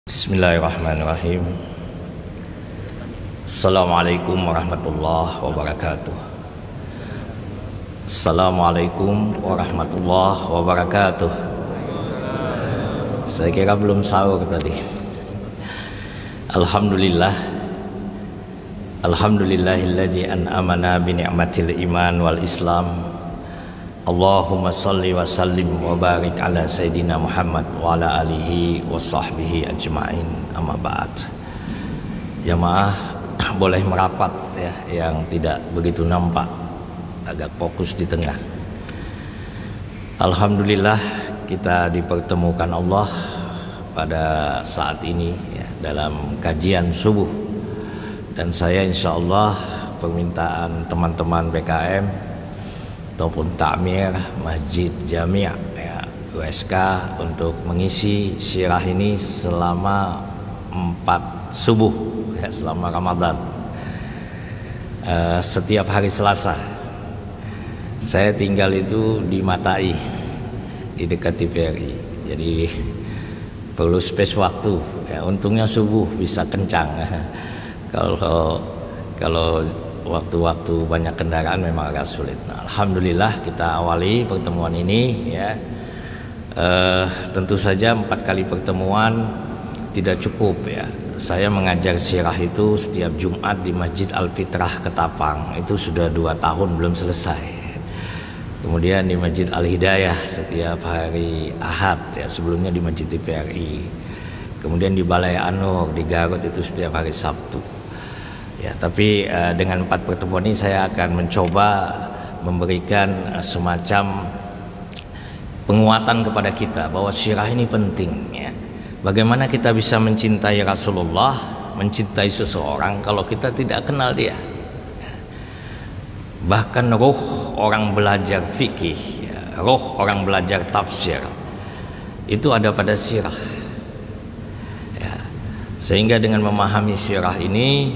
Bismillahirrahmanirrahim. Assalamualaikum warahmatullahi wabarakatuh. Assalamualaikum warahmatullahi wabarakatuh. Saya kira belum sahur tadi. Alhamdulillah. Alhamdulillahilladzi an'amana bi ni'matil iman wal islam. Allahumma salli wa sallim wa barik ala Sayyidina Muhammad wa ala alihi wa sahbihi ajma'in, amma ba'd. Jamaah boleh merapat ya, yang tidak begitu nampak, agak fokus di tengah. Alhamdulillah kita dipertemukan Allah pada saat ini ya, dalam kajian subuh. Dan saya insyaallah permintaan teman-teman BKM ataupun takmir Masjid Jami' ya, USK untuk mengisi sirah ini selama 4 subuh ya, selama Ramadan, setiap hari Selasa. Saya tinggal itu di Matai, di dekat TVRI, jadi perlu space waktu ya. Untungnya subuh bisa kencang. Kalau waktu-waktu banyak kendaraan memang agak sulit. Nah, alhamdulillah kita awali pertemuan ini ya. Tentu saja 4 kali pertemuan tidak cukup ya. Saya mengajar sirah itu setiap Jumat di Masjid Al-Fitrah Ketapang, itu sudah 2 tahun belum selesai. Kemudian di Masjid Al-Hidayah setiap hari Ahad ya, sebelumnya di Masjid TVRI. Kemudian di Balai Anur di Garut itu setiap hari Sabtu. Ya, tapi dengan 4 pertemuan ini saya akan mencoba memberikan semacam penguatan kepada kita bahwa sirah ini penting ya. Bagaimana kita bisa mencintai Rasulullah, mencintai seseorang kalau kita tidak kenal dia. Bahkan roh orang belajar fikih ya, roh orang belajar tafsir itu ada pada sirah ya. Sehingga dengan memahami sirah ini,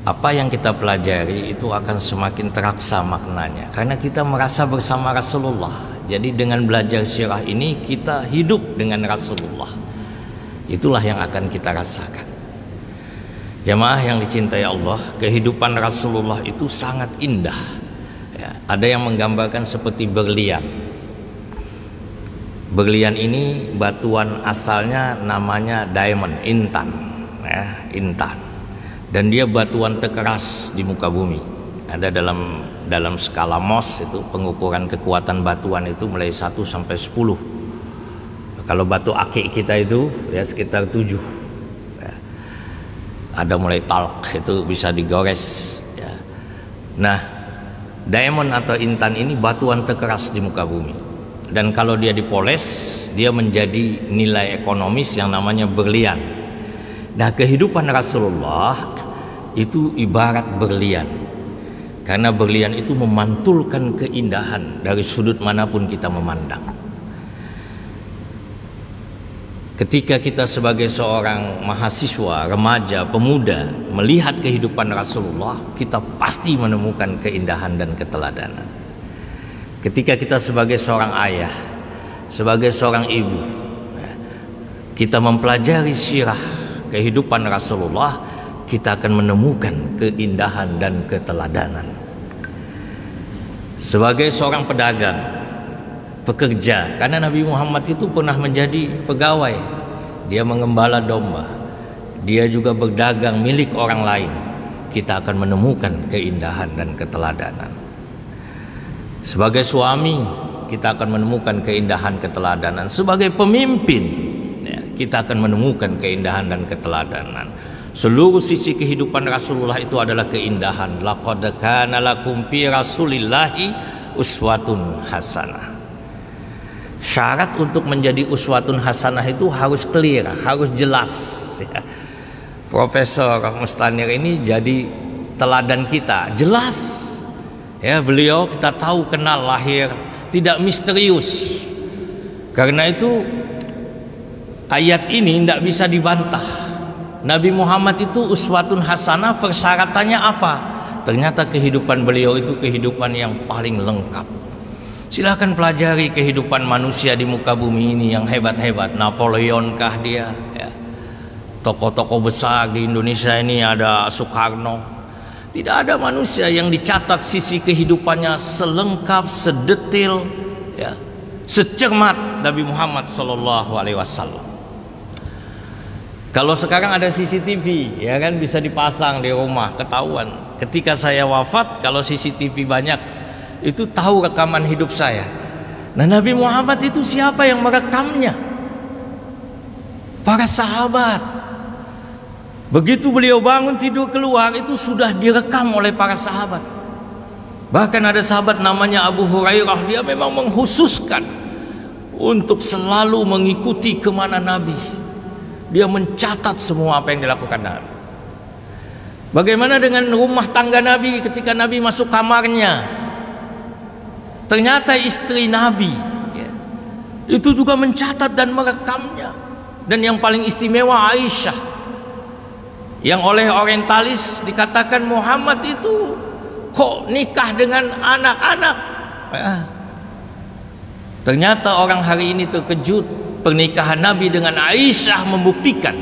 apa yang kita pelajari itu akan semakin teraksa maknanya, karena kita merasa bersama Rasulullah. Jadi dengan belajar sirah ini kita hidup dengan Rasulullah. Itulah yang akan kita rasakan. Jamaah yang dicintai Allah, kehidupan Rasulullah itu sangat indah ya. Ada yang menggambarkan seperti berlian. Berlian ini batuan asalnya namanya diamond, intan ya, intan. Dan dia batuan terkeras di muka bumi. Ada dalam skala Mohs itu pengukuran kekuatan batuan itu mulai 1 sampai 10. Kalau batu akik kita itu ya sekitar 7 ya. Ada mulai talq itu bisa digores ya. Nah, diamond atau intan ini batuan terkeras di muka bumi. Dan kalau dia dipoles, dia menjadi nilai ekonomis yang namanya berlian. Nah, kehidupan Rasulullah itu ibarat berlian, karena berlian itu memantulkan keindahan dari sudut manapun kita memandang. Ketika kita sebagai seorang mahasiswa, remaja, pemuda melihat kehidupan Rasulullah, kita pasti menemukan keindahan dan keteladanan. Ketika kita sebagai seorang ayah, sebagai seorang ibu, kita mempelajari sirah kehidupan Rasulullah, kita akan menemukan keindahan dan keteladanan. Sebagai seorang pedagang, pekerja, karena Nabi Muhammad itu pernah menjadi pegawai, dia mengembala domba, dia juga berdagang milik orang lain, kita akan menemukan keindahan dan keteladanan. Sebagai suami, kita akan menemukan keindahan keteladanan. Sebagai pemimpin ya, kita akan menemukan keindahan dan keteladanan. Seluruh sisi kehidupan Rasulullah itu adalah keindahan. Laqad kana lakum fi Rasulillahi uswatun hasanah. Syarat untuk menjadi uswatun hasanah itu harus clear, harus jelas ya. Profesor Mustanir ini jadi teladan kita, jelas ya. Beliau kita tahu, kenal, lahir, tidak misterius. Karena itu ayat ini tidak bisa dibantah. Nabi Muhammad itu uswatun hasanah, persyaratannya apa? Ternyata kehidupan beliau itu kehidupan yang paling lengkap. Silahkan pelajari kehidupan manusia di muka bumi ini yang hebat-hebat. Napoleon kah dia, ya. Tokoh-tokoh besar di Indonesia ini ada Soekarno. Tidak ada manusia yang dicatat sisi kehidupannya selengkap, sedetail, ya, secermat Nabi Muhammad SAW. Kalau sekarang ada CCTV, ya kan, bisa dipasang di rumah, ketahuan. Ketika saya wafat, kalau CCTV banyak, itu tahu rekaman hidup saya. Nah, Nabi Muhammad itu siapa yang merekamnya? Para sahabat. Begitu beliau bangun tidur keluar, itu sudah direkam oleh para sahabat. Bahkan ada sahabat namanya Abu Hurairah, dia memang menghususkan untuk selalu mengikuti kemana Nabi. Dia mencatat semua apa yang dilakukan Nabi. Bagaimana dengan rumah tangga Nabi ketika Nabi masuk kamarnya? Ternyata istri Nabi, ya, itu juga mencatat dan merekamnya. Dan yang paling istimewa Aisyah, yang oleh orientalis dikatakan Muhammad itu kok nikah dengan anak-anak, ya. Ternyata orang hari ini terkejut. Pernikahan Nabi dengan Aisyah membuktikan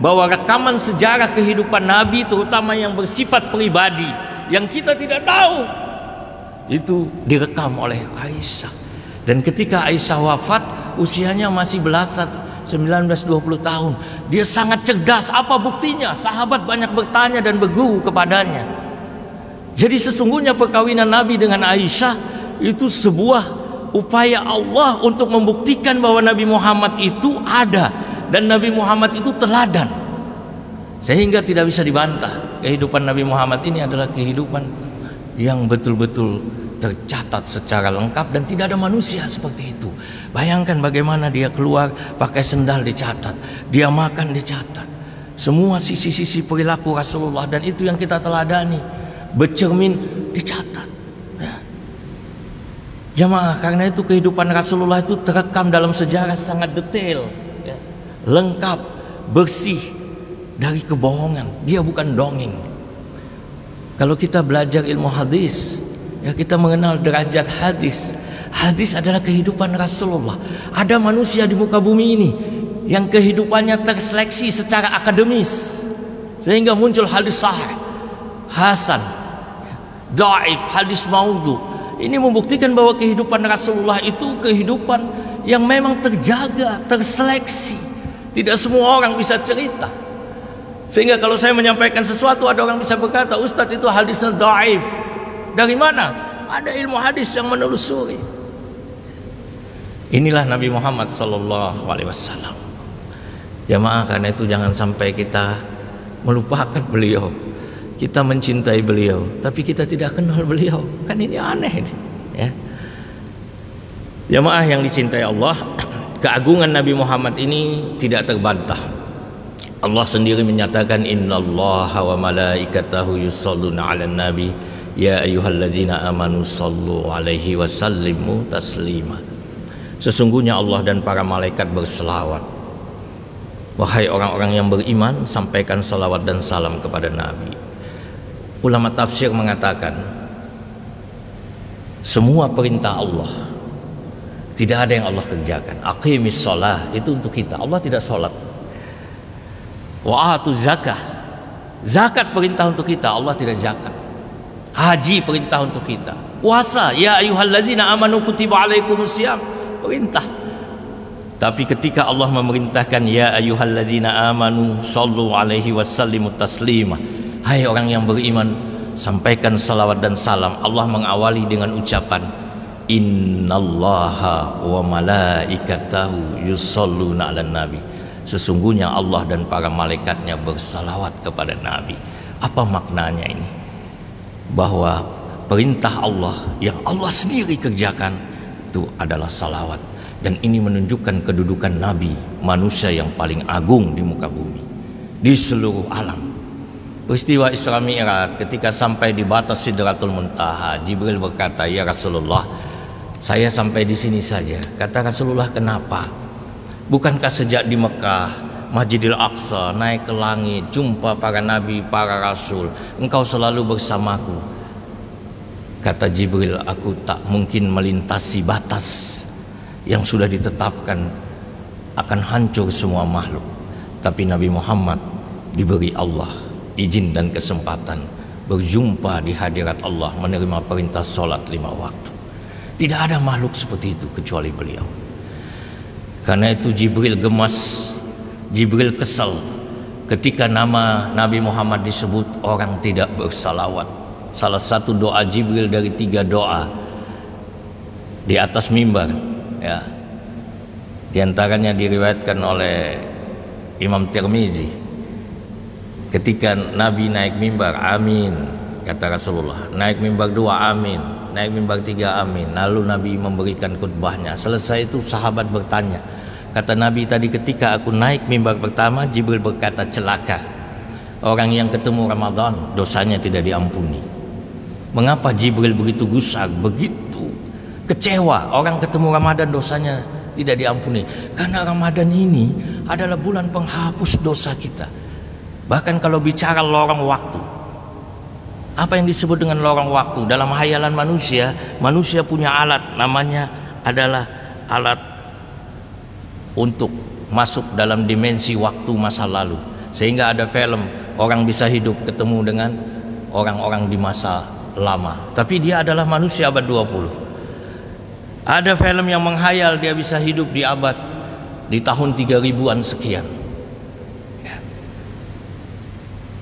bahwa rekaman sejarah kehidupan Nabi, terutama yang bersifat pribadi, yang kita tidak tahu, itu direkam oleh Aisyah. Dan ketika Aisyah wafat, usianya masih belasan, 19-20 tahun. Dia sangat cerdas. Apa buktinya? Sahabat banyak bertanya dan berguru kepadanya. Jadi sesungguhnya perkawinan Nabi dengan Aisyah itu sebuah upaya Allah untuk membuktikan bahwa Nabi Muhammad itu ada dan Nabi Muhammad itu teladan, sehingga tidak bisa dibantah. Kehidupan Nabi Muhammad ini adalah kehidupan yang betul-betul tercatat secara lengkap dan tidak ada manusia seperti itu. Bayangkan bagaimana dia keluar pakai sendal dicatat, dia makan dicatat, semua sisi-sisi perilaku Rasulullah, dan itu yang kita teladani, bercermin dicatat. Jamaah, karena itu kehidupan Rasulullah itu terekam dalam sejarah sangat detail, ya, lengkap, bersih dari kebohongan. Dia bukan dongeng. Kalau kita belajar ilmu hadis, ya, kita mengenal derajat hadis. Hadis adalah kehidupan Rasulullah. Ada manusia di muka bumi ini yang kehidupannya terseleksi secara akademis sehingga muncul hadis sahih, hasan, dhaif, hadis maudhu. Ini membuktikan bahwa kehidupan Rasulullah itu kehidupan yang memang terjaga, terseleksi. Tidak semua orang bisa cerita. Sehingga kalau saya menyampaikan sesuatu, ada orang bisa berkata, Ustadz itu hadisnya dhaif. Dari mana? Ada ilmu hadis yang menelusuri. Inilah Nabi Muhammad SAW. Jamaah, karena itu jangan sampai kita melupakan beliau. Kita mencintai beliau, tapi kita tidak kenal beliau. Kan ini aneh, ya. Jamaah yang dicintai Allah, keagungan Nabi Muhammad ini tidak terbantah. Allah sendiri menyatakan, innallaha wa malaikatahu yusholluna 'alan nabi ya ayyuhalladzina amanu shallu 'alaihi wa sallimu taslima. Sesungguhnya Allah dan para malaikat berselawat. Wahai orang-orang yang beriman, sampaikan salawat dan salam kepada Nabi. Ulama tafsir mengatakan, semua perintah Allah tidak ada yang Allah kerjakan. Aqimis shalah, itu untuk kita. Allah tidak sholat. Wa atuz zakah, zakat perintah untuk kita, Allah tidak zakat. Haji perintah untuk kita. Puasa, ya ayyuhalladzina amanu kutiba alaikumusiyam, perintah. Tapi ketika Allah memerintahkan ya ayyuhalladzina amanu shallu alaihi wasallimu taslima, hai orang yang beriman, sampaikan salawat dan salam, Allah mengawali dengan ucapan innallaha wa malaikatahu yusholluna 'alan nabi. Sesungguhnya Allah dan para malaikatnya bersalawat kepada Nabi. Apa maknanya ini? Bahwa perintah Allah yang Allah sendiri kerjakan itu adalah salawat. Dan ini menunjukkan kedudukan Nabi, manusia yang paling agung di muka bumi, di seluruh alam. Peristiwa Isra Mi'raj, ketika sampai di batas Sidratul Muntaha, Jibril berkata, ya Rasulullah, saya sampai di sini saja. Kata Rasulullah, kenapa? Bukankah sejak di Mekah, Masjidil Aqsa, naik ke langit, jumpa para nabi, para rasul, engkau selalu bersamaku? Kata Jibril, aku tak mungkin melintasi batas yang sudah ditetapkan, akan hancur semua makhluk. Tapi Nabi Muhammad diberi Allah izin dan kesempatan berjumpa di hadirat Allah, menerima perintah sholat 5 waktu. Tidak ada makhluk seperti itu kecuali beliau. Karena itu Jibril gemas, Jibril kesal ketika nama Nabi Muhammad disebut orang tidak bersalawat. Salah satu doa Jibril dari 3 doa di atas mimbar, ya, di antaranya diriwayatkan oleh Imam Tirmizi. Ketika Nabi naik mimbar, amin, kata Rasulullah. Naik mimbar 2, amin. Naik mimbar 3, amin. Lalu Nabi memberikan khutbahnya. Selesai itu sahabat bertanya, kata Nabi tadi, ketika aku naik mimbar pertama, Jibril berkata, celaka orang yang ketemu Ramadan dosanya tidak diampuni. Mengapa Jibril begitu gusar, begitu kecewa orang ketemu Ramadan dosanya tidak diampuni? Karena Ramadan ini adalah bulan penghapus dosa kita. Bahkan kalau bicara lorong waktu, apa yang disebut dengan lorong waktu? Dalam hayalan manusia, manusia punya alat, namanya adalah alat untuk masuk dalam dimensi waktu masa lalu. Sehingga ada film, orang bisa hidup ketemu dengan orang-orang di masa lama, tapi dia adalah manusia abad 20. Ada film yang menghayal dia bisa hidup di abad, di tahun 3000-an sekian.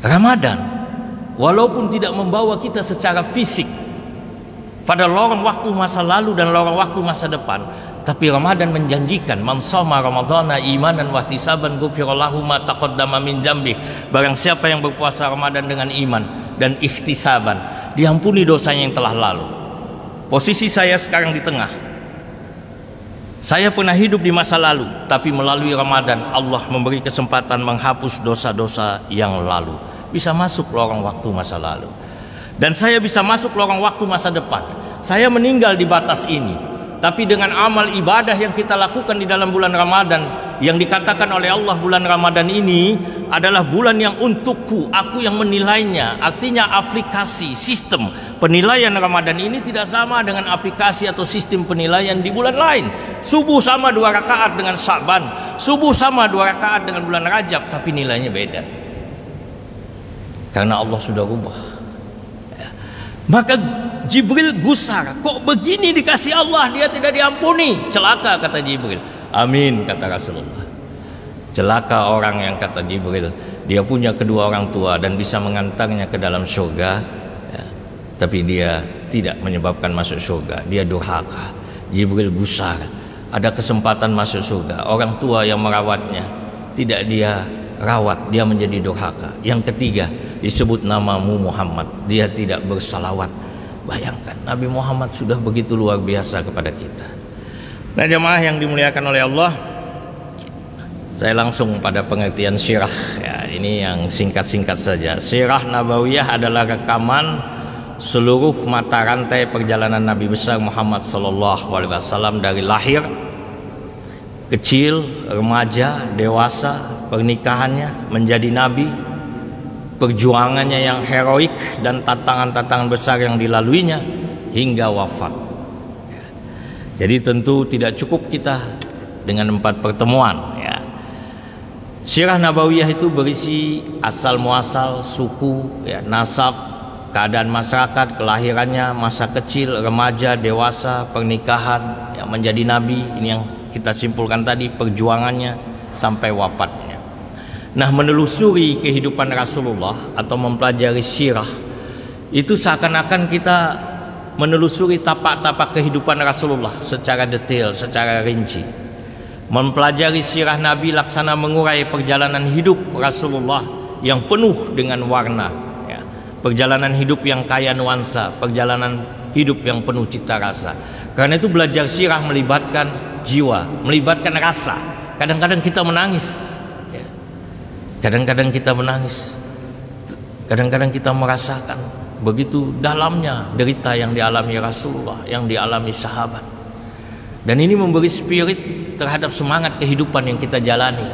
Ramadan walaupun tidak membawa kita secara fisik pada lorong waktu masa lalu dan lorong waktu masa depan, tapi Ramadan menjanjikan, man shoma ramadhana imanan wa ihtisaban ghufira lahu ma taqaddama min dzambi. Barang siapa yang berpuasa Ramadan dengan iman dan ihtisaban, diampuni dosanya yang telah lalu. Posisi saya sekarang di tengah. Saya pernah hidup di masa lalu, tapi melalui Ramadan Allah memberi kesempatan menghapus dosa-dosa yang lalu. Bisa masuk lorong waktu masa lalu. Dan saya bisa masuk lorong waktu masa depan. Saya meninggal di batas ini, tapi dengan amal ibadah yang kita lakukan di dalam bulan Ramadan, yang dikatakan oleh Allah bulan Ramadan ini adalah bulan yang untukku, aku yang menilainya. Artinya aplikasi sistem penilaian Ramadan ini tidak sama dengan aplikasi atau sistem penilaian di bulan lain. Subuh sama 2 rakaat dengan Sya'ban, subuh sama 2 rakaat dengan bulan Rajab, tapi nilainya beda. Karena Allah sudah rubah. Maka Jibril gusar, kok begini dikasih Allah dia tidak diampuni? Celaka, kata Jibril. Amin, kata Rasulullah. Celaka orang yang, kata Jibril, dia punya kedua orang tua dan bisa mengantarnya ke dalam surga, ya, tapi dia tidak menyebabkan masuk surga, dia durhaka. Jibril gusar, ada kesempatan masuk surga, orang tua yang merawatnya tidak dia rawat, dia menjadi durhaka. Yang ketiga, disebut namamu Muhammad, dia tidak bersalawat. Bayangkan, Nabi Muhammad sudah begitu luar biasa kepada kita. Nah, jemaah yang dimuliakan oleh Allah, saya langsung pada pengertian sirah, ya, ini yang singkat-singkat saja. Sirah Nabawiyah adalah rekaman seluruh mata rantai perjalanan Nabi besar Muhammad SAW dari lahir, kecil, remaja, dewasa, pernikahannya, menjadi nabi, perjuangannya yang heroik dan tantangan-tantangan besar yang dilaluinya hingga wafat. Jadi tentu tidak cukup kita dengan 4 pertemuan, ya. Sirah Nabawiyah itu berisi asal muasal, suku, ya, nasab, keadaan masyarakat, kelahirannya, masa kecil, remaja, dewasa, pernikahan, ya, menjadi nabi. Ini yang kita simpulkan tadi, perjuangannya sampai wafatnya. Nah, menelusuri kehidupan Rasulullah atau mempelajari sirah itu seakan-akan kita menelusuri tapak-tapak kehidupan Rasulullah secara detail, secara rinci. Mempelajari sirah Nabi laksana mengurai perjalanan hidup Rasulullah yang penuh dengan warna, ya. Perjalanan hidup yang kaya nuansa, perjalanan hidup yang penuh cita rasa. Karena itu belajar sirah melibatkan jiwa, melibatkan rasa. Kadang-kadang kita menangis, ya. Kadang-kadang kita menangis, kadang-kadang kita merasakan begitu dalamnya derita yang dialami Rasulullah, yang dialami sahabat. Dan ini memberi spirit terhadap semangat kehidupan yang kita jalani,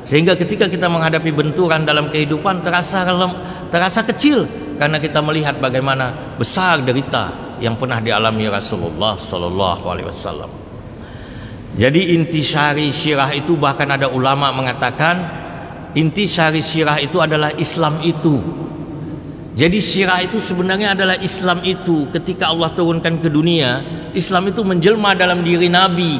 sehingga ketika kita menghadapi benturan dalam kehidupan terasa kecil, karena kita melihat bagaimana besar derita yang pernah dialami Rasulullah Sallallahu Alaihi Wasallam. Jadi intisari syirah itu, bahkan ada ulama mengatakan intisari syirah itu adalah Islam itu. Jadi syirah itu sebenarnya adalah Islam itu. Ketika Allah turunkan ke dunia, Islam itu menjelma dalam diri Nabi.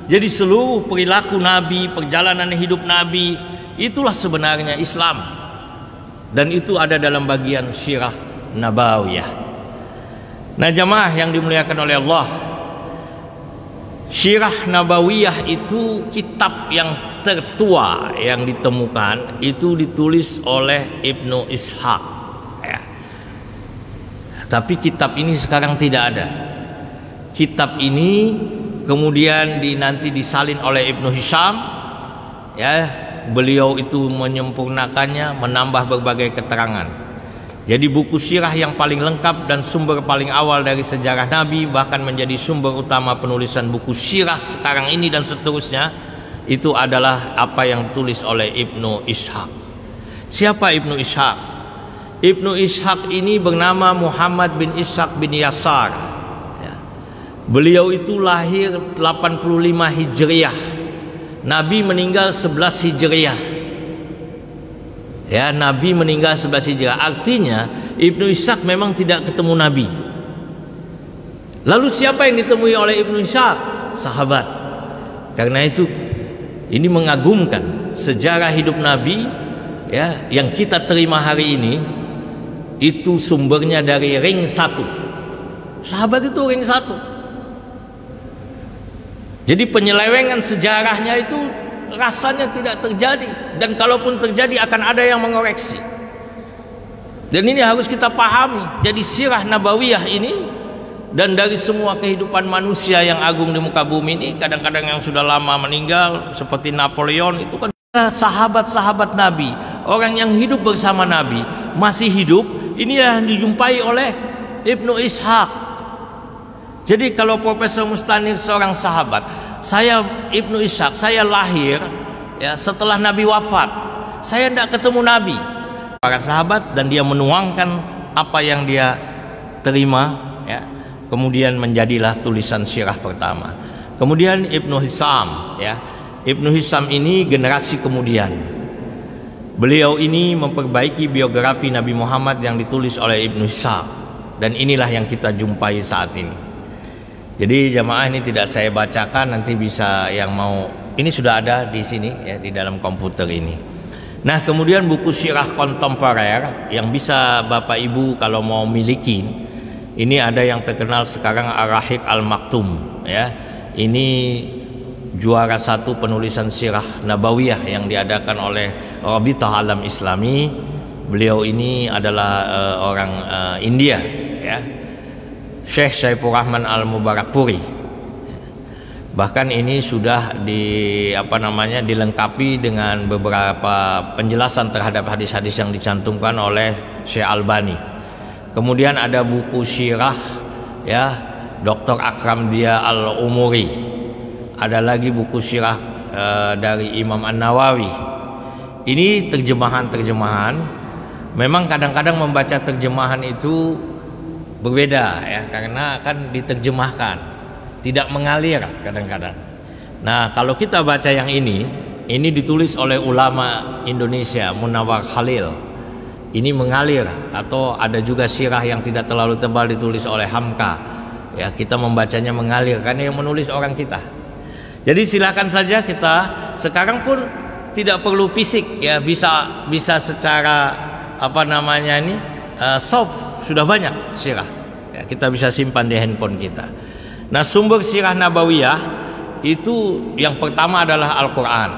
Jadi seluruh perilaku Nabi, perjalanan hidup Nabi, itulah sebenarnya Islam. Dan itu ada dalam bagian syirah nabawiyah. Nah jamaah yang dimuliakan oleh Allah, syirah nabawiyah itu kitab yang tertua yang ditemukan, itu ditulis oleh Ibnu Ishaq ya. Tapi kitab ini sekarang tidak ada. Kitab ini kemudian nanti disalin oleh Ibnu Hisham ya. Beliau itu menyempurnakannya, menambah berbagai keterangan. Jadi buku sirah yang paling lengkap dan sumber paling awal dari sejarah Nabi, bahkan menjadi sumber utama penulisan buku sirah sekarang ini dan seterusnya, itu adalah apa yang ditulis oleh Ibnu Ishaq. Siapa Ibnu Ishaq? Ibnu Ishaq ini bernama Muhammad bin Ishaq bin Yasar ya. Beliau itu lahir 85 Hijriah. Nabi meninggal 11 Hijriah ya, Nabi meninggal 11 Hijriah. Artinya Ibnu Ishaq memang tidak ketemu Nabi. Lalu siapa yang ditemui oleh Ibnu Ishaq? Sahabat. Karena itu ini mengagumkan sejarah hidup Nabi ya, yang kita terima hari ini itu sumbernya dari ring 1. Sahabat itu ring 1. Jadi penyelewengan sejarahnya itu rasanya tidak terjadi, dan kalaupun terjadi akan ada yang mengoreksi. Dan ini harus kita pahami. Jadi sirah nabawiyah ini, dan dari semua kehidupan manusia yang agung di muka bumi ini, kadang-kadang yang sudah lama meninggal seperti Napoleon, itu kan sahabat-sahabat Nabi, orang yang hidup bersama Nabi, masih hidup. Ini yang dijumpai oleh Ibnu Ishaq. Jadi kalau Profesor Mustanir seorang sahabat, saya Ibnu Ishaq, saya lahir ya setelah Nabi wafat, saya tidak ketemu Nabi. Para sahabat, dan dia menuangkan apa yang dia terima ya. Kemudian menjadilah tulisan sirah pertama. Kemudian Ibnu Hisham ya. Ibnu Hisham ini generasi kemudian. Beliau ini memperbaiki biografi Nabi Muhammad yang ditulis oleh Ibnu Ishaq, dan inilah yang kita jumpai saat ini. Jadi jamaah, ini tidak saya bacakan, nanti bisa yang mau, ini sudah ada di sini ya, di dalam komputer ini. Nah kemudian buku sirah kontemporer yang bisa Bapak Ibu kalau mau miliki, ini ada yang terkenal sekarang Ar-Rahiq Al-Maktum ya. Ini juara 1 penulisan sirah nabawiyah yang diadakan oleh Rabithah Alam Islami. Beliau ini adalah orang India ya, Syekh Saifur Rahman Al-Mubarakpuri. Bahkan ini sudah dilengkapi dengan beberapa penjelasan terhadap hadis-hadis yang dicantumkan oleh Syekh Albani. Kemudian ada buku sirah ya, Dr. Akram Dia Al-Umuri. Ada lagi buku sirah dari Imam An-Nawawi. Ini terjemahan-terjemahan. Memang kadang-kadang membaca terjemahan itu berbeda ya, karena akan diterjemahkan, tidak mengalir kadang-kadang. Nah kalau kita baca yang ini ditulis oleh ulama Indonesia Munawar Khalil, ini mengalir. Atau ada juga sirah yang tidak terlalu tebal ditulis oleh Hamka ya, kita membacanya mengalir karena yang menulis orang kita. Jadi silakan saja, kita sekarang pun tidak perlu fisik ya, bisa secara soft. Sudah banyak sirah ya, kita bisa simpan di handphone kita. Nah sumber sirah nabawiyah itu yang pertama adalah Al-Quran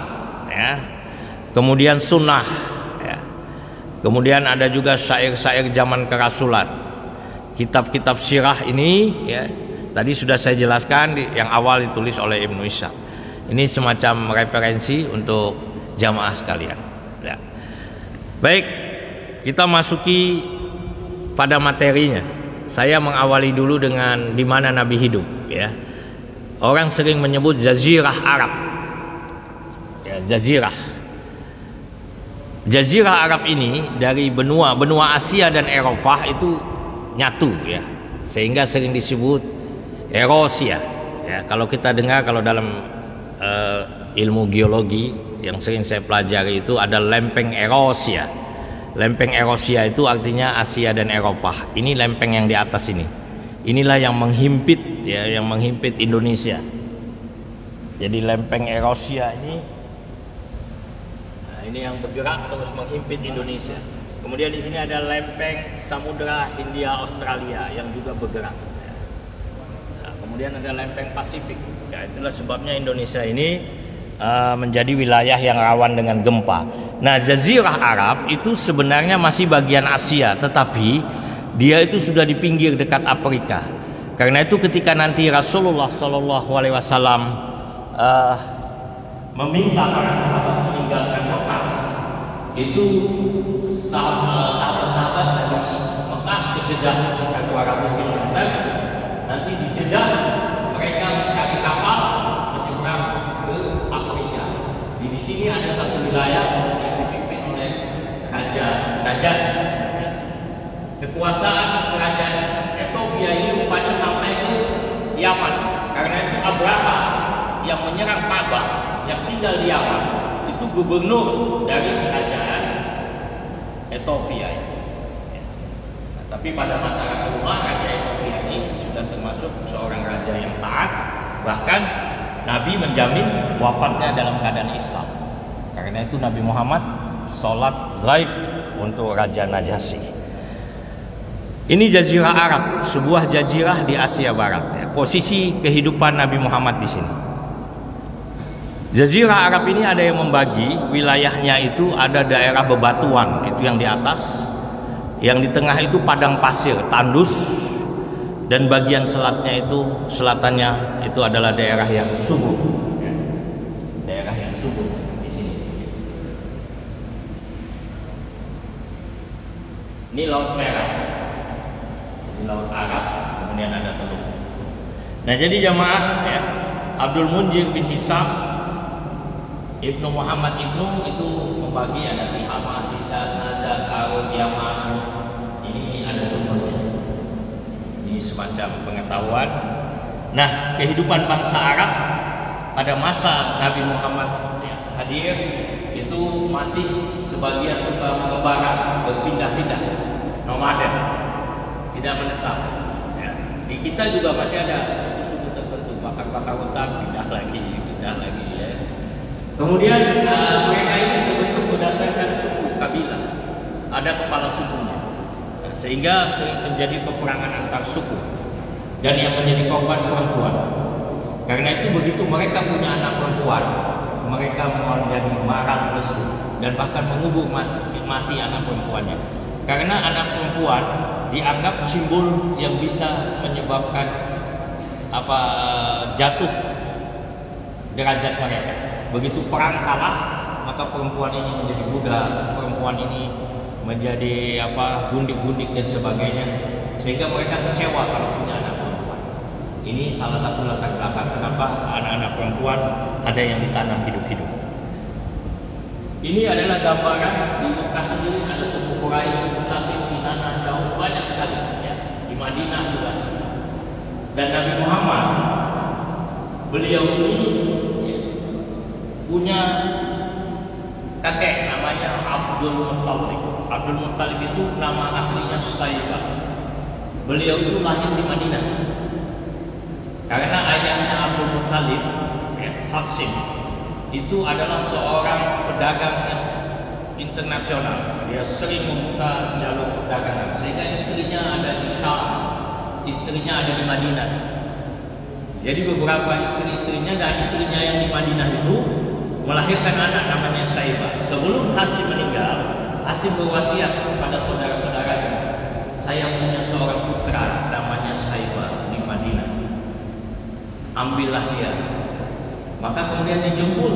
ya, kemudian sunnah ya. Kemudian ada juga syair-syair zaman kerasulan. Kitab-kitab sirah ini ya, tadi sudah saya jelaskan yang awal ditulis oleh Ibnu Ishaq. Ini semacam referensi untuk jamaah sekalian ya. Baik, kita masuki pada materinya. Saya mengawali dulu dengan di mana Nabi hidup ya. Orang sering menyebut Jazirah Arab ya, Jazirah Arab ini dari benua Asia dan Eropa itu nyatu ya. sehingga sering disebut Erosia. Ya, kalau kita dengar, kalau dalam ilmu geologi yang sering saya pelajari itu ada lempeng Erosia. Lempeng Erosia itu artinya Asia dan Eropa. Ini lempeng yang di atas ini. Inilah yang menghimpit, ya, yang menghimpit Indonesia. Jadi lempeng Erosia ini, nah, ini yang bergerak terus menghimpit Indonesia. Kemudian di sini ada lempeng Samudra Hindia Australia yang juga bergerak. Nah, kemudian ada lempeng Pasifik. Ya, itulah sebabnya Indonesia ini menjadi wilayah yang rawan dengan gempa. Nah, Jazirah Arab itu sebenarnya masih bagian Asia, tetapi dia itu sudah di pinggir dekat Afrika. Karena itu ketika nanti Rasulullah SAW meminta para sahabat meninggalkan Mekah, itu sahabat-sahabat dari Mekah ke Jeddah sekitar 200 km. Nanti di Jeddah mereka mencari kapal menyeberang ke Afrika. Di sini ada satu wilayah yang dipimpin oleh Raja Najasyi. Kekuasaan kerajaan Ethiopia ini rupanya sampai ke Yaman. Karena itu Abraha yang menyerang Ka'bah yang tinggal di Yaman itu gubernur dari kerajaan Ethiopia ini. Nah, tapi pada masa Rasulullah, Raja Ethiopia ini sudah termasuk seorang raja yang taat. Bahkan Nabi menjamin wafatnya dalam keadaan Islam. Karena itu Nabi Muhammad sholat ghaib untuk Raja Najasyi. Ini Jazirah Arab, sebuah jazirah di Asia Barat. Ya, posisi kehidupan Nabi Muhammad di sini. Jazirah Arab ini ada yang membagi wilayahnya, itu ada daerah bebatuan, itu yang di atas, yang di tengah itu padang pasir, tandus, dan bagian selatnya itu, selatannya itu adalah daerah yang subur. Ya, daerah yang subur di sini. Ini Laut Merah, di Laut Arab, kemudian ada Teluk. Nah, jadi jamaah, ya, Abdul Munzir bin Hisam Ibnu Muhammad Ibnu itu membagi, ada Tihamah, Hijaz, Najd, Arab, Yaman. Ini ada sumbernya. Ini semacam pengetahuan. Nah, kehidupan bangsa Arab pada masa Nabi Muhammad hadir itu masih sebagian suka mengembara, berpindah-pindah, nomaden, tidak menetap. Ya. Di kita juga masih ada suku-suku tertentu, bakar-bakar hutan, pindah lagi. Ya. Kemudian mereka ini terbentuk berdasarkan suku, kabilah, ada kepala sukunya, sehingga sering terjadi peperangan antar suku, dan yang menjadi korban perempuan. Karena itu begitu mereka punya anak perempuan, mereka menjadi marah, lesu, dan bahkan mengubur mati anak perempuannya. Karena anak perempuan dianggap simbol yang bisa menyebabkan jatuh derajat mereka. Begitu perang kalah, maka perempuan ini menjadi budak, perempuan ini menjadi gundik-gundik dan sebagainya, sehingga mereka kecewa kalau punya anak perempuan. Ini salah satu latar belakang kenapa anak-anak perempuan ada yang ditanam hidup-hidup. Ini adalah gambaran di Mekah sendiri, ada suku Quraisy, suku Saqif, Kinanah, Daus, banyak sekali, ya. Di Madinah juga. Dan Nabi Muhammad, beliau ini punya kakek namanya Abdul Muttalib. Abdul Muttalib itu nama aslinya Saibah. Beliau itu lahir di Madinah. Karena ayahnya Abdul Muttalib, Hashim, itu adalah seorang pedagang yang internasional. Dia sering membuka jalur perdagangan, sehingga istrinya ada di Syam, istrinya ada di Madinah. Jadi beberapa istri-istrinya dan istrinya yang di Madinah itu melahirkan anak namanya Saibah. Sebelum Hashim meninggal, Hashim berwasiat kepada saudara-saudaranya, saya punya seorang putra namanya Saibah di Madinah, ambillah dia. Maka kemudian dijemput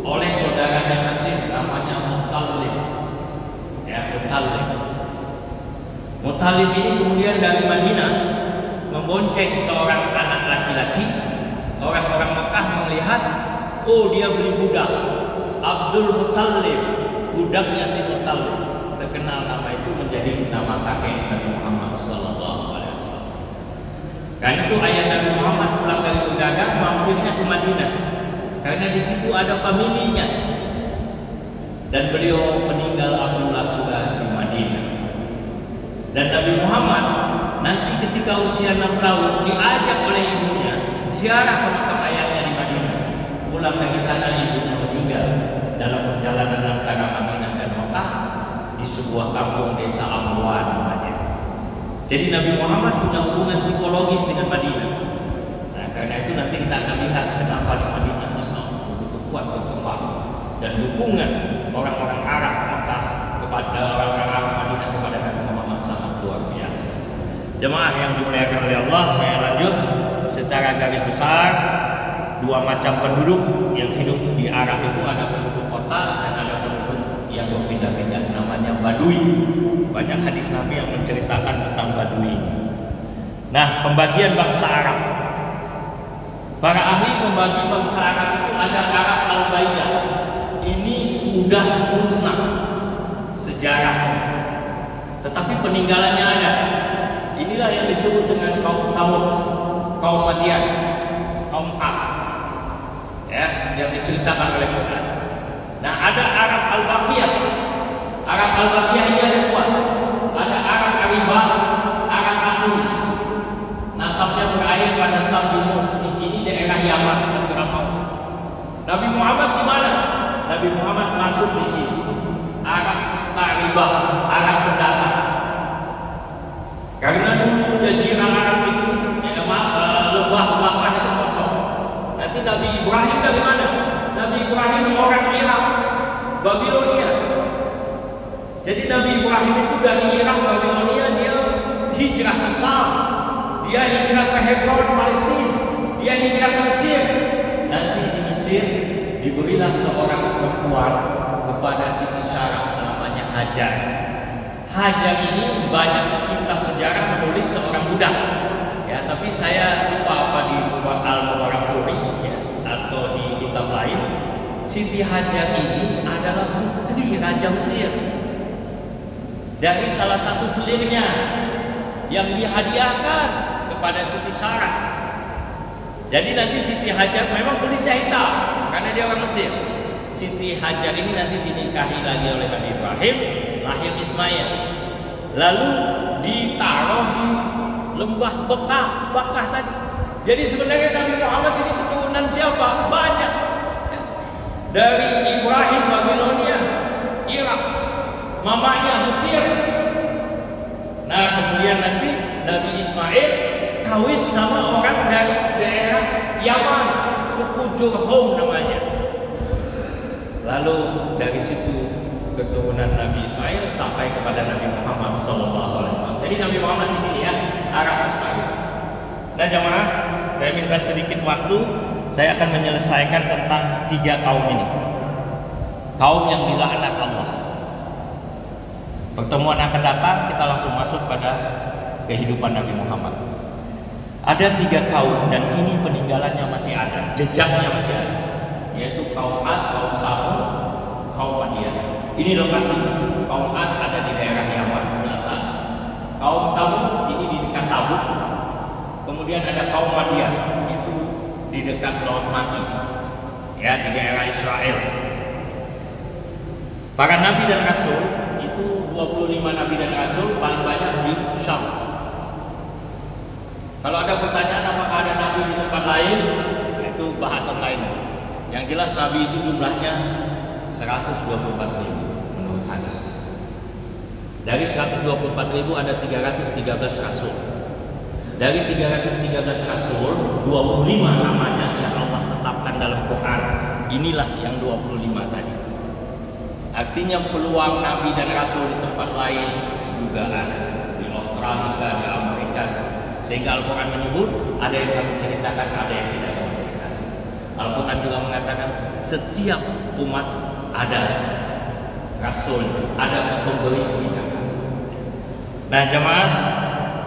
oleh saudaranya Hashim namanya Muttalib. Ya, Muttalib ini kemudian dari Madinah membonceng seorang anak laki-laki. Orang-orang Mekah melihat, oh dia beli budak, Abdul Muttalib, budaknya si Muttalib. terkenal nama itu menjadi nama kakek Nabi Muhammad SAW. Karena itu ayah Nabi Muhammad pulang dari berdagang mampirnya ke Madinah, karena di situ ada familinya. Dan beliau meninggal Abdullah juga di Madinah. Dan Nabi Muhammad nanti ketika usia 6 tahun diajak oleh ibunya ziarah ke makam ayahnya di Madinah. Pulang dari sana ibunya meninggal dalam perjalanan antara Madinah dan Mekah di sebuah kampung desa Amwan namanya. Jadi Nabi Muhammad punya hubungan psikologis dengan Madinah. Nah, karena itu nanti kita akan lihat kenapa di Madinah Islam begitu kuat berkembang, dan dukungan orang-orang Arab Mekah kepada orang-orang Arab Madinah kepada Nabi Muhammad sangat luar biasa. Jemaah yang dimuliakan oleh Allah, saya lanjut secara garis besar. Dua macam penduduk yang hidup di Arab itu, ada penduduk kota dan ada penduduk yang berpindah-pindah, namanya Badui. Banyak hadis Nabi yang menceritakan tentang Badui ini. Nah, pembagian bangsa Arab. Para ahli membagi bangsa Arab itu ada Arab Al-Baidah. Ini sudah musnah sejarahnya, tetapi peninggalannya ada. Inilah yang disebut dengan kaum Thamud, kaum Madian, kaum Ad, ya, yang diceritakan oleh Quran. Nah, ada Arab Al-Baqiyah. Arab Al-Baqiyah ini ada dua. Ada Arab Aribah, Arab Asli. Nasabnya berakhir pada Sabunun. Ini daerah Yaman, Hadramaut. Nabi Muhammad di mana? Nabi Muhammad masuk di sini. Arab Mustaribah, Arab pendatang. Karena dulu jazirah Arab itu lembah Bakah itu kosong. Nanti Nabi Ibrahim dari mana? Nabi Ibrahim orang Irak, Babilonia. Jadi Nabi Ibrahim itu dari Irak, Babilonia, dia hijrah ke Sam, dia hijrah ke Hebron, Palestina, dia hijrah ke Mesir. Nanti di Mesir diberilah seorang perempuan kepada Siti Sarah, namanya Hajar. Hajar ini banyak kitab sejarah menulis seorang budak, ya, tapi saya lupa apa di Al-Mubarakfuri, ya, atau di kitab lain. Siti Hajar ini adalah putri Raja Mesir dari salah satu selirnya yang dihadiahkan kepada Siti Sarah. Jadi nanti Siti Hajar memang kulitnya hitam karena dia orang Mesir. Siti Hajar ini nanti dinikahi lagi oleh Nabi Ibrahim, lahir Ismail, lalu ditaruh di lembah Bakah tadi. Jadi sebenarnya Nabi Muhammad ini keturunan siapa? Banyak. Dari Ibrahim Babilonia, Irak, mamanya Mesir. Nah, kemudian nanti Nabi Ismail kawin sama orang dari daerah Yaman, suku Jurhum namanya. Lalu dari situ keturunan Nabi Ismail sampai kepada Nabi Muhammad SAW. Jadi Nabi Muhammad di sini, ya, Arab Ismail. Nah, jemaah, saya minta sedikit waktu. Saya akan menyelesaikan tentang 3 kaum ini. Kaum yang dilaknat Allah. Pertemuan akan datang, kita langsung masuk pada kehidupan Nabi Muhammad. Ada 3 kaum dan ini peninggalannya masih ada, jejaknya masih ada, yaitu kaum Ad, kaum Samud, kaum Madian. Ini lokasi kaum Ad ada di daerah Yaman selatan. Kaum Samud ini di dekat Tabuk. Kemudian ada kaum Madian, itu di dekat Laut Mati, ya, di daerah Israel. Para nabi dan rasul itu 25 nabi dan rasul paling banyak di Syam. Kalau ada pertanyaan apakah ada nabi di tempat lain, itu bahasan lain. Yang jelas nabi itu jumlahnya 124.000 menurut hadis. Dari 124.000 ada 313 rasul. Dari 313 rasul, 25 namanya yang Allah tetapkan dalam Quran. Inilah yang 25 tadi. Artinya peluang nabi dan rasul di tempat lain juga ada, di Australia, di Amerika. Sehingga Al-Quran menyebut ada yang kami ceritakan, ada yang tidak kami ceritakan. Al-Quran juga mengatakan setiap umat ada rasul, ada pemberi peringatan. Nah, jemaah,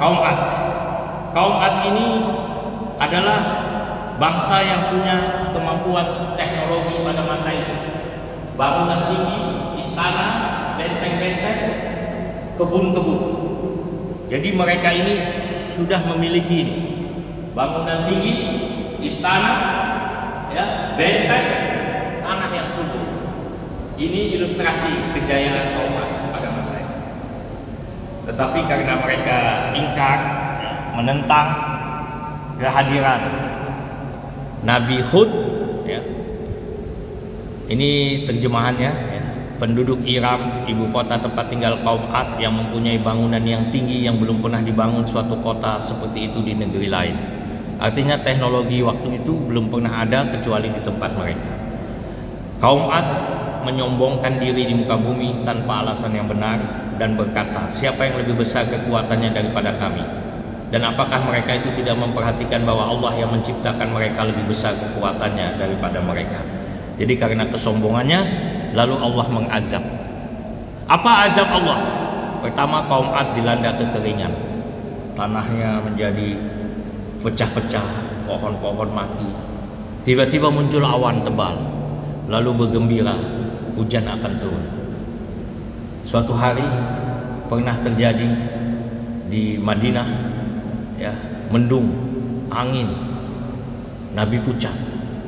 kaum Ad. Kaum Ad ini adalah bangsa yang punya kemampuan teknologi pada masa itu. Bangunan tinggi, istana, benteng-benteng, kebun-kebun. Jadi mereka ini sudah memiliki ini bangunan tinggi, istana, ya, benteng, tanah yang subur. Ini ilustrasi kejayaan kaum Ad pada masa itu. Tetapi karena mereka ingkar, menentang kehadiran Nabi Hud, ya, ini terjemahannya, ya, penduduk Iram, ibu kota tempat tinggal kaum Ad yang mempunyai bangunan yang tinggi yang belum pernah dibangun suatu kota seperti itu di negeri lain. Artinya teknologi waktu itu belum pernah ada kecuali di tempat mereka. Kaum Ad menyombongkan diri di muka bumi tanpa alasan yang benar dan berkata, siapa yang lebih besar kekuatannya daripada kami? Dan apakah mereka itu tidak memperhatikan bahwa Allah yang menciptakan mereka lebih besar kekuatannya daripada mereka? Jadi karena kesombongannya, lalu Allah mengazab. Apa azab Allah? Pertama, kaum Ad dilanda kekeringan, tanahnya menjadi pecah-pecah, pohon-pohon mati. Tiba-tiba muncul awan tebal, lalu bergembira, hujan akan turun. Suatu hari pernah terjadi di Madinah, ya, mendung, angin, Nabi pucat.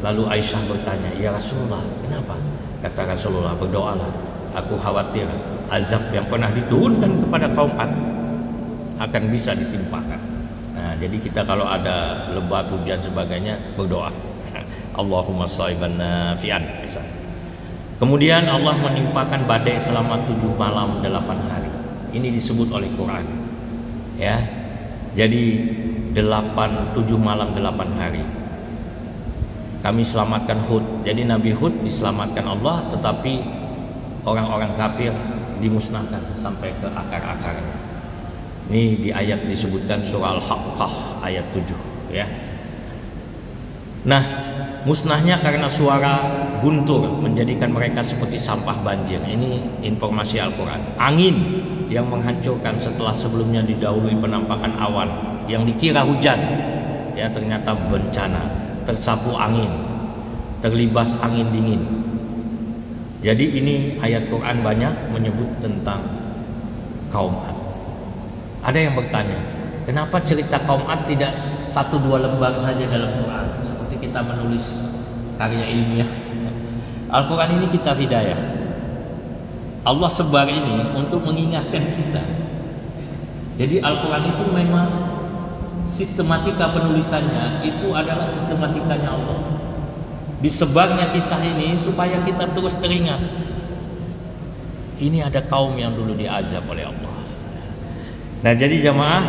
Lalu Aisyah bertanya, ya Rasulullah, kenapa? Kata Rasulullah, berdoalah, aku khawatir azab yang pernah diturunkan kepada kaum Ad akan bisa ditimpakan. Nah, jadi kita kalau ada lebat, hujan sebagainya, berdoa, Allahumma shaiban nafi'an misalnya. Kemudian Allah menimpakan badai selama 7 malam 8 hari. Ini disebut oleh Quran, ya. Jadi 7 malam 8 hari kami selamatkan Hud. Jadi Nabi Hud diselamatkan Allah, tetapi orang-orang kafir dimusnahkan sampai ke akar-akarnya. Ini di ayat disebutkan surah Al-Haqqah ayat 7, ya. Nah, musnahnya karena suara guntur menjadikan mereka seperti sampah banjir. Ini informasi Al-Quran. Angin yang menghancurkan setelah sebelumnya didahului penampakan awan yang dikira hujan, ya, ternyata bencana. Tersapu angin, terlibas angin dingin. Jadi ini ayat Quran banyak menyebut tentang kaum Ad. Ada yang bertanya, kenapa cerita kaum Ad tidak 1-2 lembar saja dalam Quran seperti kita menulis karya ilmiah? Al-Quran ini kitab hidayah. Allah sebar ini untuk mengingatkan kita. Jadi Al-Quran itu memang sistematika penulisannya itu adalah sistematikanya Allah. Disebarnya kisah ini supaya kita terus teringat, ini ada kaum yang dulu diazab oleh Allah. Nah, jadi jamaah,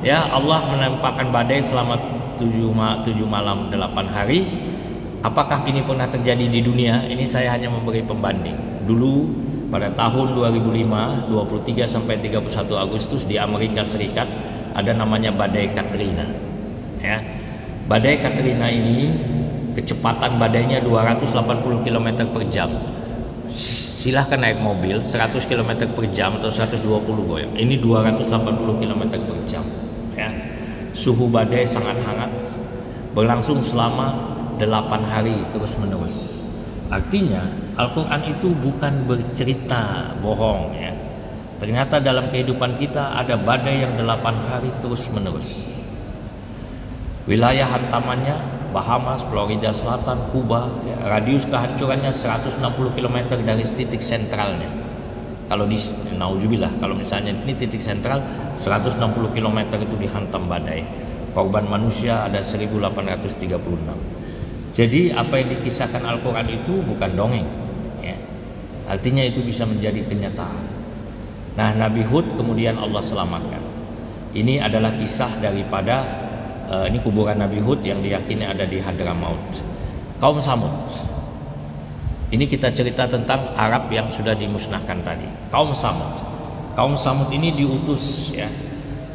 ya, Allah menampakkan badai selama 7 malam 8 hari. Apakah ini pernah terjadi di dunia? Ini saya hanya memberi pembanding. Dulu pada tahun 2005, 23 sampai 31 Agustus di Amerika Serikat ada namanya badai Katrina, ya. Badai Katrina ini kecepatan badainya 280 km per jam. Silahkan naik mobil 100 km per jam atau 120 goyang. Ini 280 km per jam, ya. Suhu badai sangat hangat, berlangsung selama 8 hari terus menerus. Artinya Al-Quran itu bukan bercerita bohong, ya. Ternyata dalam kehidupan kita ada badai yang 8 hari terus menerus. Wilayah hantamannya Bahamas, Florida Selatan, Kuba, ya, radius kehancurannya 160 km dari titik sentralnya. Kalau di nauzubillah, kalau misalnya ini titik sentral 160 km itu dihantam badai. Korban manusia ada 1836. Jadi apa yang dikisahkan Al-Quran itu bukan dongeng, ya. Artinya itu bisa menjadi kenyataan. Nah, Nabi Hud kemudian Allah selamatkan. Ini adalah kisah daripada ini kuburan Nabi Hud yang diyakini ada di Hadramaut. Kaum Samud. Ini kita cerita tentang Arab yang sudah dimusnahkan tadi. Kaum Samud. Kaum Samud ini diutus, ya,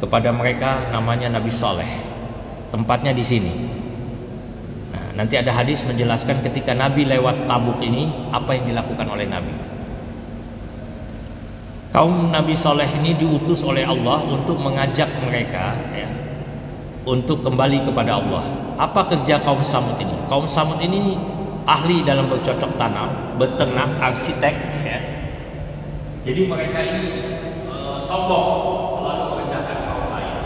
kepada mereka namanya Nabi Saleh. Tempatnya di sini. Nah, nanti ada hadis menjelaskan ketika Nabi lewat Tabuk ini apa yang dilakukan oleh Nabi. Kaum Nabi Saleh ini diutus oleh Allah untuk mengajak mereka, ya, untuk kembali kepada Allah. Apa kerja kaum Samud ini? Kaum Samud ini ahli dalam bercocok tanam, beternak, arsitek, ya. Jadi mereka ini sombong, selalu merendahkan kaum lain.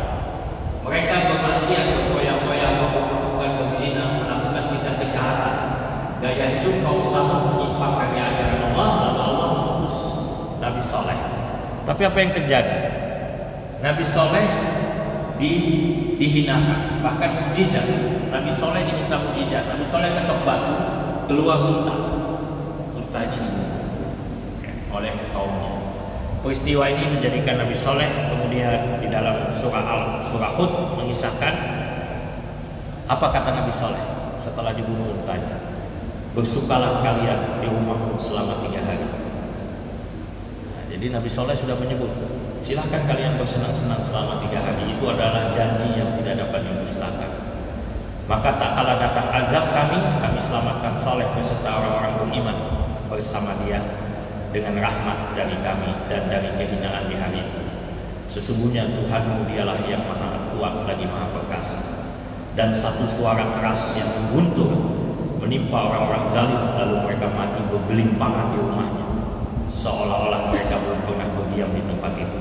Mereka bermaksiat, bergoyang-goyang, melakukan berzina, melakukan tindak kejahatan. Gaya hidup kaum Samud menyimpang dari ajaran Allah, lalu Allah mengutus Nabi Saleh. Tapi apa yang terjadi? Nabi Saleh dihinakan, bahkan mukjizat. Nabi Saleh diminta mukjizat. Nabi Saleh ketok batu, keluar unta. Unta ini dibunuh oleh kaumnya. Peristiwa ini menjadikan Nabi Saleh kemudian di dalam surah Hud mengisahkan apa kata Nabi Saleh setelah dibunuh untanya. Bersukalah kalian di rumahmu selama 3 hari. Nah, jadi Nabi Saleh sudah menyebut, silahkan kalian bersenang-senang selama 3 hari. Itu adalah janji yang tidak dapat didustakan. Maka tak kala datang azab kami selamatkan Saleh beserta orang-orang beriman bersama dia dengan rahmat dari kami dan dari kehinaan di hari itu. Sesungguhnya Tuhanmu dialah yang maha kuat lagi maha perkasa. Dan satu suara keras yang mengguntur menimpa orang-orang zalim, lalu mereka mati bergelimpangan di rumahnya, seolah-olah mereka belum pernah berdiam di tempat itu.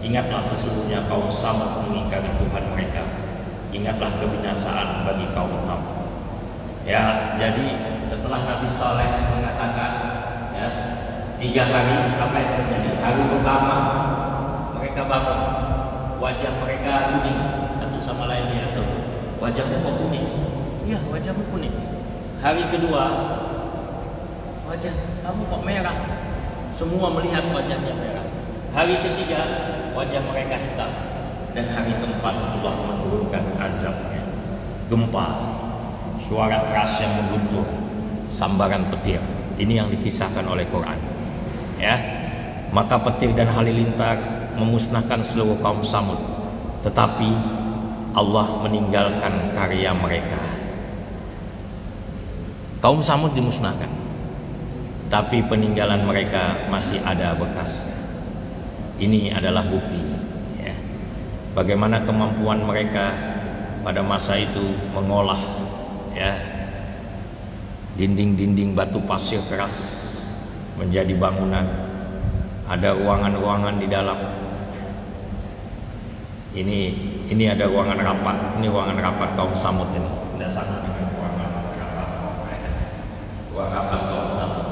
Ingatlah sesungguhnya kaum Samud mengingkari Tuhan mereka. Ingatlah kebinasaan bagi kaum Samud. Ya, jadi setelah Nabi Saleh mengatakan, ya, 3 hari, apa yang terjadi? Hari pertama mereka bangun, wajah mereka kuning, satu sama lain dia tahu, wajahmu kok kuning? Iya, wajahmu kuning. Hari kedua, wajah kamu kok merah? Semua melihat wajahnya merah. Hari ketiga, wajah mereka hitam. Dan hari keempat Allah menurunkan azabnya, gempa, suara keras yang mengguntur, sambaran petir. Ini yang dikisahkan oleh Quran. Ya, maka petir dan halilintar memusnahkan seluruh kaum Samud, tetapi Allah meninggalkan karya mereka. Kaum Samud dimusnahkan, tapi peninggalan mereka masih ada bekasnya. Ini adalah bukti, ya, bagaimana kemampuan mereka pada masa itu mengolah, ya, dinding-dinding batu pasir keras menjadi bangunan. Ada ruangan-ruangan di dalam. Ini ada ruangan rapat. Ini ruangan rapat kaum Samud ini. Tidak sama dengan ruangan rapat. Ruangan rapat kaum Samud.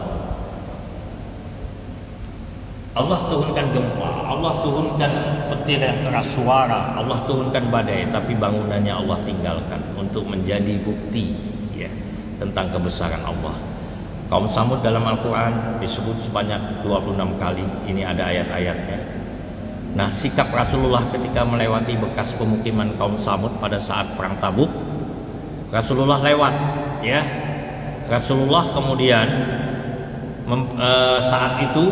Allah turunkan gempa, Allah turunkan petir yang keras suara, Allah turunkan badai, tapi bangunannya Allah tinggalkan untuk menjadi bukti, ya, tentang kebesaran Allah. Kaum Samud dalam Al-Quran disebut sebanyak 26 kali. Ini ada ayat-ayatnya. Nah, sikap Rasulullah ketika melewati bekas pemukiman kaum Samud pada saat perang Tabuk, Rasulullah lewat, ya. Rasulullah kemudian saat itu,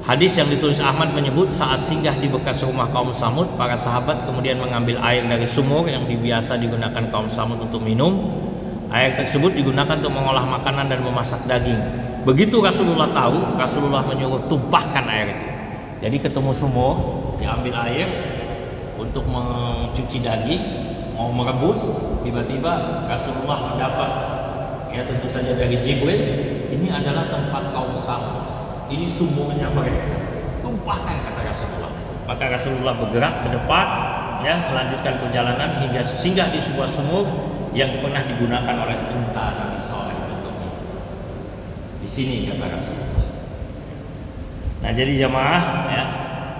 hadis yang ditulis Ahmad menyebut saat singgah di bekas rumah kaum Samud, para sahabat kemudian mengambil air dari sumur yang biasa digunakan kaum Samud untuk minum. Air tersebut digunakan untuk mengolah makanan dan memasak daging. Begitu Rasulullah tahu, Rasulullah menyuruh tumpahkan air itu. Jadi ketemu sumur, diambil air untuk mencuci daging, mau merebus, tiba-tiba Rasulullah mendapat, ya tentu saja dari Jibril, ini adalah tempat kaum Samud. Ini sumurnya mereka. Tumpahkan, kata Rasulullah. Maka Rasulullah bergerak ke depan, ya, melanjutkan perjalanan hingga singgah di sebuah sumur yang pernah digunakan oleh unta Nabi Saleh untuk minum. Di sini kata Rasulullah. Nah, jadi jamaah, ya,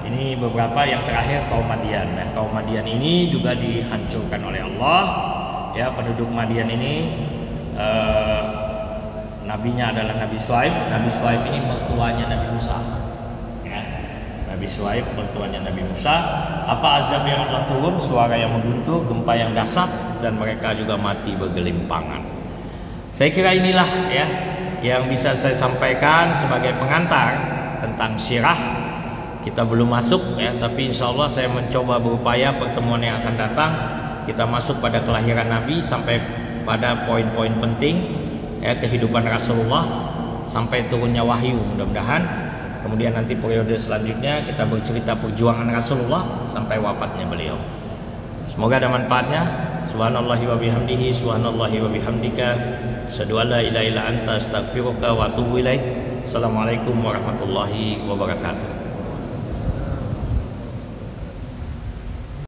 ini beberapa yang terakhir kaum Madian. Nah, kaum Madian ini juga dihancurkan oleh Allah. Ya, penduduk Madian ini nabinya adalah Nabi Shuaib. Nabi Shuaib ini mertuanya Nabi Musa. Ya, Nabi Shuaib mertuanya Nabi Musa. Apa azab yang Allah turun? Suara yang mengguntur, gempa yang dahsyat, dan mereka juga mati bergelimpangan. Saya kira inilah, ya, yang bisa saya sampaikan sebagai pengantar tentang sirah. Kita belum masuk, ya, tapi insya Allah saya mencoba berupaya pertemuan yang akan datang kita masuk pada kelahiran Nabi sampai pada poin-poin penting, ya, kehidupan Rasulullah sampai turunnya wahyu, mudah-mudahan. Kemudian nanti periode selanjutnya kita bercerita perjuangan Rasulullah sampai wafatnya beliau. Semoga ada manfaatnya. Subhanallahi wa bihamdihi, subhanallahi wa bihamdika, asyhadu an la ilaha illa anta, astaghfiruka wa atubu ilaik. Assalamualaikum warahmatullahi wabarakatuh.